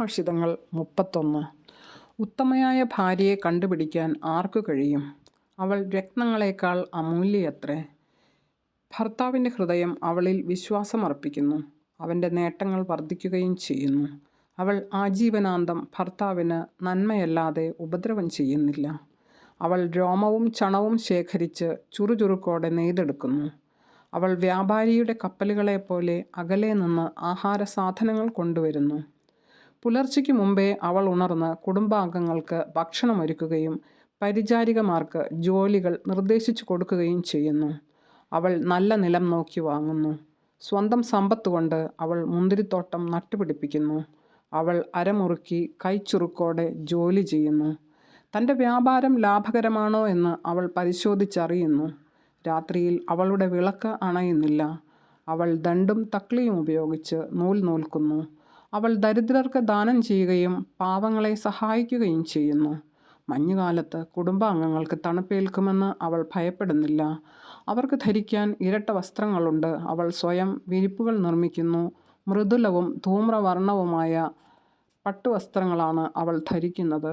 സുഭാഷിതങ്ങൾ 31. ഉത്തമയായ ഭാര്യയെ കണ്ടുപിടിക്കാൻ ആർക്കു കഴിയും? അവൾ രത്നങ്ങളെക്കാൾ അമൂല്യയത്രേ. ഭർത്താവിൻ്റെ ഹൃദയം അവളിൽ വിശ്വാസമർപ്പിക്കുന്നു, അവൻ്റെ നേട്ടങ്ങൾ വർദ്ധിക്കുകയും ചെയ്യുന്നു. അവൾ ആജീവനാന്തം ഭർത്താവിന് നന്മയല്ലാതെ ഉപദ്രവം ചെയ്യുന്നില്ല. അവൾ രോമവും ചണവും ശേഖരിച്ച് ചുറുചുറുക്കോടെ നെയ്തെടുക്കുന്നു. അവൾ വ്യാപാരിയുടെ കപ്പലുകളെപ്പോലെ അകലെ നിന്ന് ആഹാരസാധനങ്ങൾ കൊണ്ടുവരുന്നു. പുലർച്ചയ്ക്ക് മുമ്പേ അവൾ ഉണർന്ന് കുടുംബാംഗങ്ങൾക്ക് ഭക്ഷണമൊരുക്കുകയും പരിചാരികമാർക്ക് ജോലികൾ നിർദ്ദേശിച്ചു കൊടുക്കുകയും ചെയ്യുന്നു. അവൾ നല്ല നിലം നോക്കി വാങ്ങുന്നു. സ്വന്തം സമ്പത്തുകൊണ്ട് അവൾ മുന്തിരിത്തോട്ടം നട്ടുപിടിപ്പിക്കുന്നു. അവൾ അരമുറുക്കി കൈച്ചുറുക്കോടെ ജോലി ചെയ്യുന്നു. തൻ്റെ വ്യാപാരം ലാഭകരമാണോ എന്ന് അവൾ പരിശോധിച്ചറിയുന്നു. രാത്രിയിൽ അവളുടെ വിളക്ക് അണയുന്നില്ല. അവൾ ദണ്ടും തക്ലിയും ഉപയോഗിച്ച് നൂൽ നൂൽക്കുന്നു. അവൾ ദരിദ്രർക്ക് ദാനം ചെയ്യുകയും പാവങ്ങളെ സഹായിക്കുകയും ചെയ്യുന്നു. മഞ്ഞുകാലത്ത് കുടുംബാംഗങ്ങൾക്ക് തണുപ്പേൽക്കുമെന്ന് അവൾ ഭയപ്പെടുന്നില്ല. അവർക്ക് ധരിക്കാൻ ഇരട്ട വസ്ത്രങ്ങളുണ്ട്. അവൾ സ്വയം വിരിപ്പുകൾ നിർമ്മിക്കുന്നു. മൃദുലവും ധൂമ്രവർണ്ണവുമായ പട്ടുവസ്ത്രങ്ങളാണ് അവൾ ധരിക്കുന്നത്.